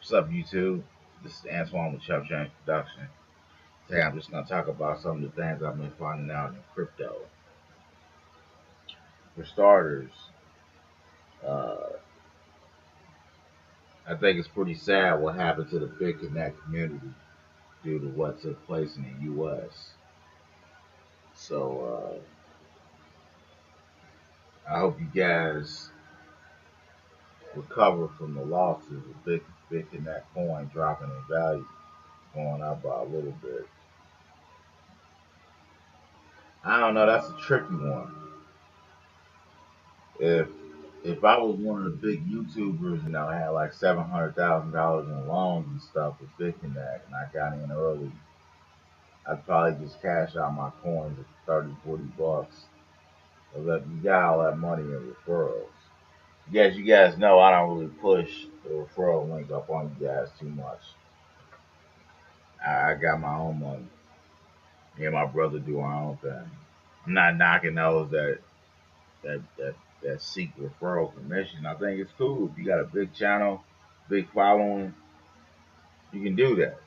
What's up, YouTube? This is Antoine with Chef James Production. Today I'm just going to talk about some of the things I've been finding out in crypto. For starters, uh, I think it's pretty sad what happened to the Big Connect community due to what took place in the U.S. So I hope you guys recover from the losses of Big Connect coin dropping in value, going up by a little bit. I don't know, that's a tricky one. If if I was one of the big YouTubers and I had like $700,000 in loans and stuff with BitConnect and I got in early, I'd probably just cash out my coins at 30, 40 bucks. But look, you got all that money in referrals. Yes, you guys know I don't really push the referral link up on you guys too much. I got my own money. Me and my brother do our own thing. I'm not knocking those that that that seek referral commission. I think it's cool if you got a big channel, big following, you can do that.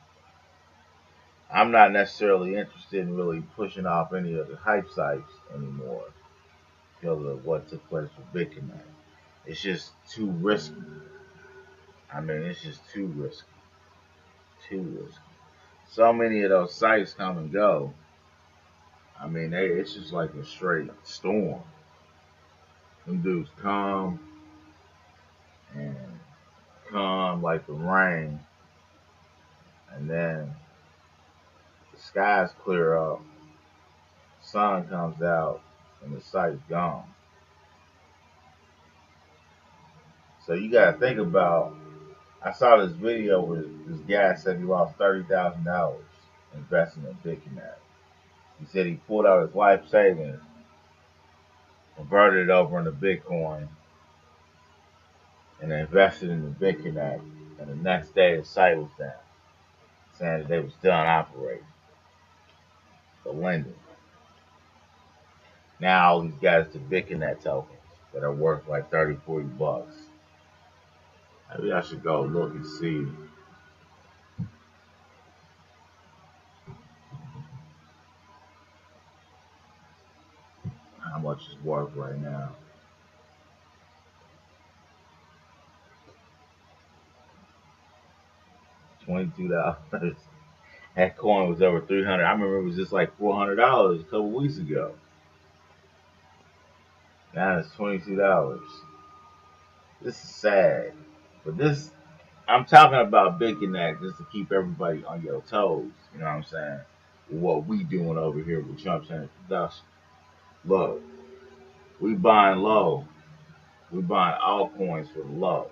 I'm not necessarily interested in really pushing off any of the hype sites anymore because of what took place with Bitcoin. It's just too risky. I mean, it's just too risky. Too risky. So many of those sites come and go. I mean, it's just like a straight storm. Them dudes come and come like the rain, and then the skies clear up, sun comes out, and the site's gone. So you gotta think about. I saw this video where this guy said he lost $30,000 investing in Bitcoin. He said he pulled out his life savings, converted it over into Bitcoin, and invested in the Bitcoin. And the next day the site was down, saying that they was done operating, the lending. Now all these guys to Bitcoin tokens that are worth like 30, 40 bucks. Maybe I should go look and see how much it's worth right now. $22. That coin was over 300. I remember it was just like $400 a couple weeks ago. Now it's $22. This is sad, but this I'm talking about Big Connect just to keep everybody on your toes. You know what I'm saying? What we doing over here with Trump Center Production. Look, we buying low. We buying altcoins for the low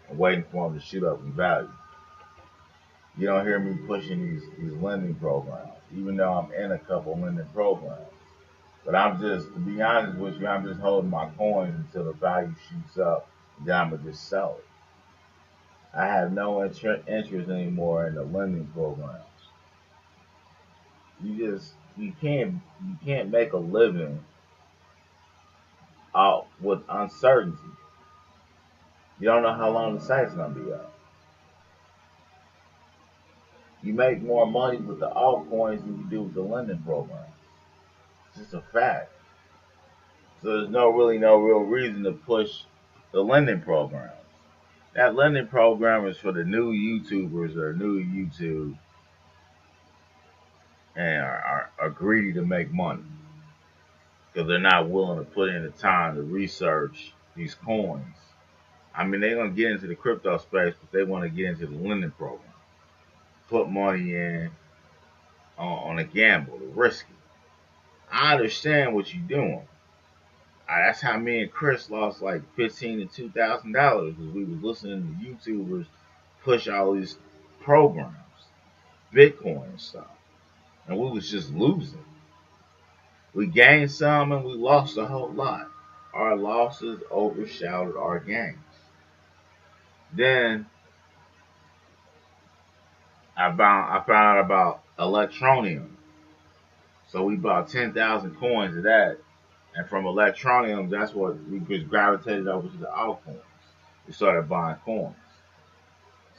and waiting for them to shoot up in value. You don't hear me pushing these lending programs, even though I'm in a couple lending programs. But I'm just, to be honest with you, I'm just holding my coins until the value shoots up, and then I'm gonna just sell it. I have no interest anymore in the lending programs. You can't make a living out with uncertainty. You don't know how long the site's gonna be up. You make more money with the altcoins than you do with the lending program. It's just a fact. So there's no real reason to push the lending programs. That lending program is for the new YouTubers that are new to YouTube and are greedy to make money because they're not willing to put in the time to research these coins. I mean, they're gonna get into the crypto space, but they want to get into the lending program, put money in on a gamble, the risky. I understand what you're doing. That's how me and Chris lost like $15 to $2,000 because we was listening to YouTubers push all these programs, Bitcoin and stuff, and we was just losing. We gained some and we lost a whole lot. Our losses overshadowed our gains. Then I found out about Electronium, so we bought 10,000 coins of that, and from Electronium, that's what we just gravitated over to the altcoins. We started buying coins.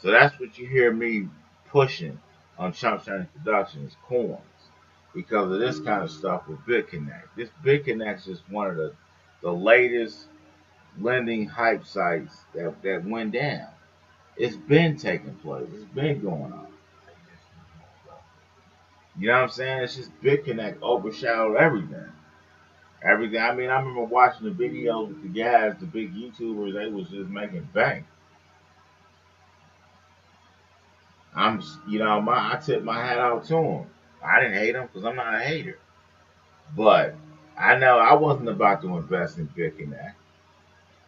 So that's what you hear me pushing on Chump Change Productions coins because of this kind of stuff with BitConnect. This BitConnect is one of the latest lending hype sites that went down. It's been taking place. It's been going on. You know what I'm saying? It's just BitConnect overshadowed everything. Everything. I mean, I remember watching the videos with the guys, the big YouTubers. They was just making bank. I tip my hat out to them. I didn't hate them because I'm not a hater. But I know I wasn't about to invest in BitConnect,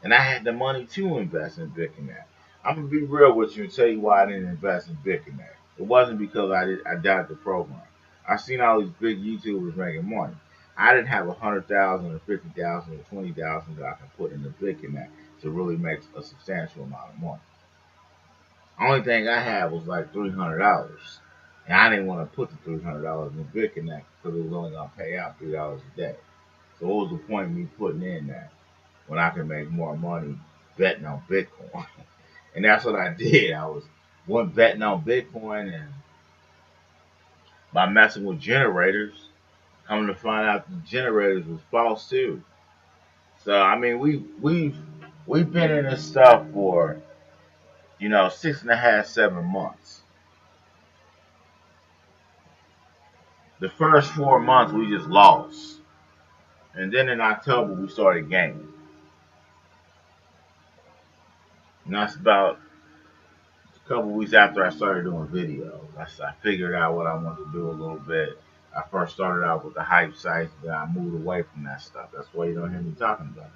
and I had the money to invest in BitConnect. I'm gonna be real with you and tell you why I didn't invest in BitConnect. It wasn't because I doubted the program. I seen all these big YouTubers making money. I didn't have 100,000 or 50,000 or 20,000 that I can put into BitConnect to really make a substantial amount of money. Only thing I had was like $300, and I didn't want to put the $300 in BitConnect because it was only gonna pay out $3 a day. So what was the point of me putting in that when I can make more money betting on Bitcoin? And that's what I did. I was one betting on Bitcoin, and by messing with generators, coming to find out the generators was false too. So I mean, we've been in this stuff for 6.5, 7 months. The first 4 months we just lost, and then in October we started gaining. And that's about a couple weeks after I started doing videos. I figured out what I wanted to do a little bit. I first started out with the hype sites, then I moved away from that stuff. That's why you don't hear me talking about it.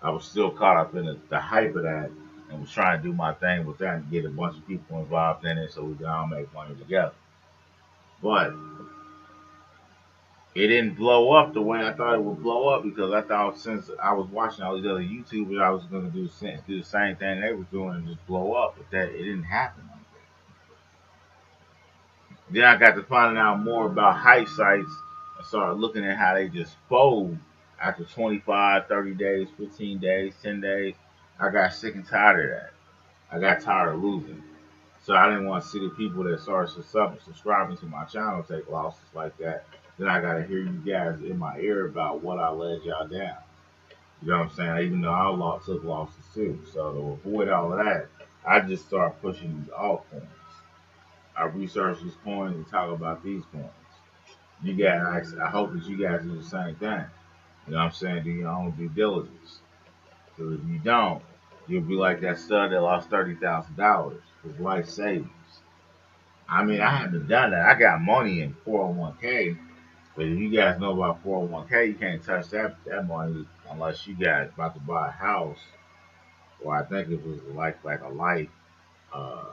I was still caught up in the hype of that and was trying to do my thing with that and get a bunch of people involved in it so we can all make money together. But it didn't blow up the way I thought it would blow up because I thought since I was watching all these other YouTubers, I was going to do the same thing they were doing and just blow up. But that it didn't happen. Then I got to finding out more about hype sites and started looking at how they just fold after 25, 30 days, 15 days, 10 days. I got sick and tired of that. I got tired of losing. So I didn't want to see the people that started subscribing to my channel take losses like that. Then I got to hear you guys in my ear about what I led y'all down. You know what I'm saying? Even though I took losses too. So to avoid all of that, I just started pushing these altcoins. I research these coins and talk about these coins. You guys, I hope that you guys do the same thing. You know what I'm saying? Do your own due diligence. Because if you don't, you'll be like that stud that lost $30,000. His life savings. I mean, I haven't done that. I got money in 401k, but if you guys know about 401k, you can't touch that money unless you guys about to buy a house, or I think it was like a life uh,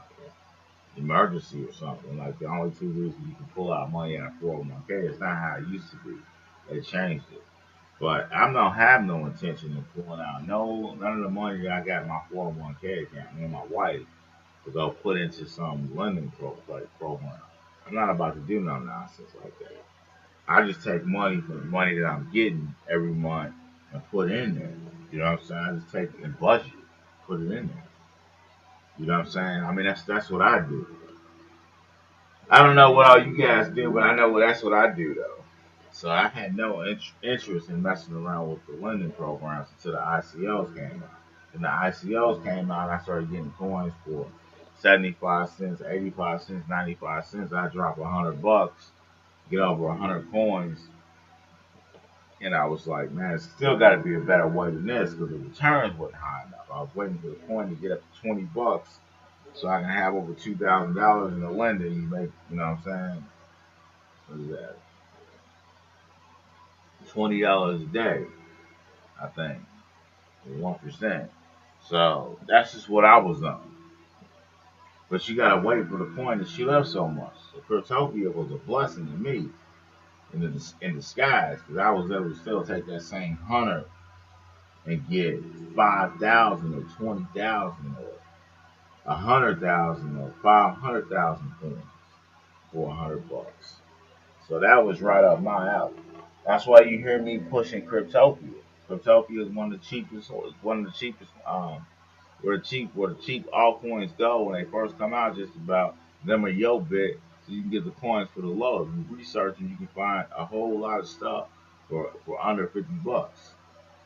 emergency or something. Like the only two reasons you can pull out money out of 401k is not how it used to be. They changed it. But I don't have no intention of pulling out none of the money that I got in my 401k account. Me and my wife to go put into some lending program. I'm not about to do no nonsense like that. I just take money from the money that I'm getting every month and put in there. You know what I'm saying? I just take it and budget, put it in there. You know what I'm saying? I mean, that's what I do. I don't know what all you guys do, but I know that's what I do though. So I had no interest in messing around with the lending programs until the ICOs came out. When the ICOs came out, I started getting coins for 75 cents, 85 cents, 95 cents. I drop $100, get over 100 coins, and I was like, man, it's still got to be a better way than this because the returns wasn't high enough. I was waiting for the coin to get up to $20 so I can have over $2,000 in the lending and make, you know what I'm saying? What is that? $20 a day, I think, 1%. So that's just what I was on. But you gotta wait for the point that she left so much. So Cryptopia was a blessing to me in disguise because I was able to still take that same 100 and get 5,000 or 20,000 or 100,000 or 500,000 coins for $100. So that was right up my alley. That's why you hear me pushing Cryptopia. Cryptopia is one of the cheapest where the cheap altcoins go when they first come out, just about them or yo bit, so you can get the coins for the low. If you research and you can find a whole lot of stuff for under $50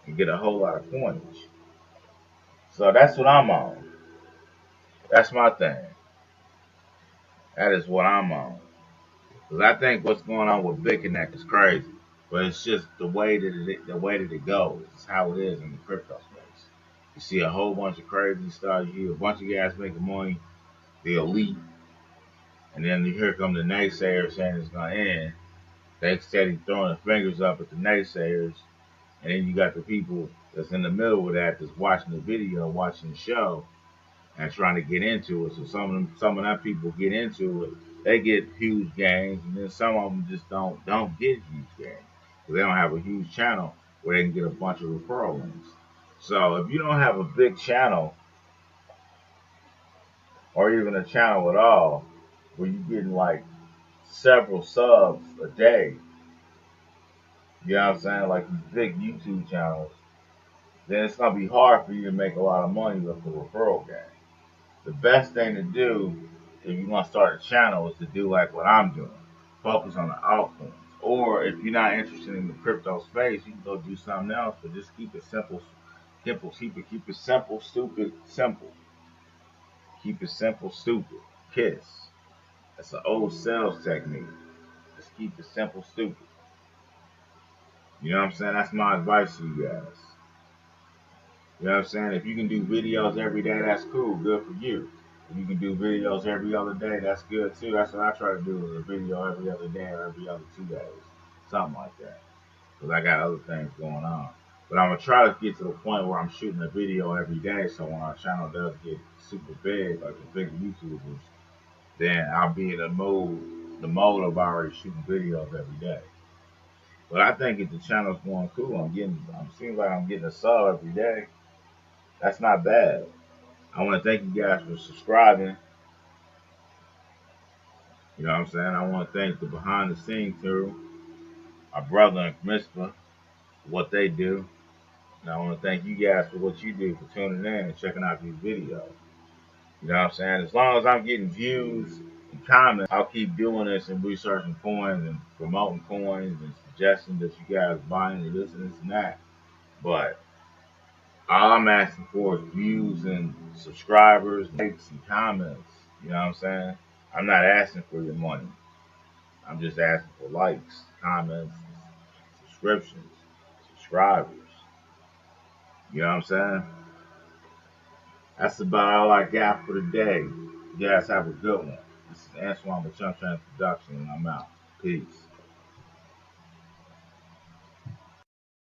and get a whole lot of coinage. So that's what I'm on. That's my thing. That is what I'm on. Because I think what's going on with BitConnect is crazy. But it's just the way that it goes. It's how it is in the crypto space. You see a whole bunch of crazy stuff. You hear a bunch of guys making money, the elite, and then here come the naysayers saying it's gonna end. They steady throwing their fingers up at the naysayers, and then you got the people that's in the middle of that that's watching the video, watching the show, and trying to get into it. So some of them people get into it, they get huge gains, and then some of them just don't get huge gains because they don't have a huge channel where they can get a bunch of referral links. So if you don't have a big channel or even a channel at all, where you're getting like several subs a day, you know what I'm saying, like these big YouTube channels, then it's gonna be hard for you to make a lot of money with the referral game. The best thing to do if you want to start a channel is to do like what I'm doing. Focus on the altcoins. Or if you're not interested in the crypto space, you can go do something else, but just keep it simple. Keep it simple, stupid, simple. Keep it simple, stupid. KISS. That's an old sales technique. Just keep it simple, stupid. You know what I'm saying? That's my advice to you guys. You know what I'm saying? If you can do videos every day, that's cool. Good for you. If you can do videos every other day, that's good too. That's what I try to do, is a video every other day or every other 2 days. Something like that. Because I got other things going on. But I'm going to try to get to the point where I'm shooting a video every day, so when our channel does get super big, like the big YouTubers, then I'll be in the mode of already shooting videos every day. But I think if the channel's going cool, seems like I'm getting a sub every day. That's not bad. I want to thank you guys for subscribing. You know what I'm saying? I want to thank the behind the scenes crew, my brother and Mister, for what they do. And I want to thank you guys for what you do, for tuning in and checking out these videos. You know what I'm saying? As long as I'm getting views and comments, I'll keep doing this and researching coins and promoting coins and suggesting that you guys buy into this and this and that. But all I'm asking for is views and subscribers, likes and comments. You know what I'm saying? I'm not asking for your money. I'm just asking for likes, comments, subscriptions, subscribers. You know what I'm saying? That's about all I got for today. You guys have a good one. This is Antoine with Chump Introduction, and I'm out. Peace.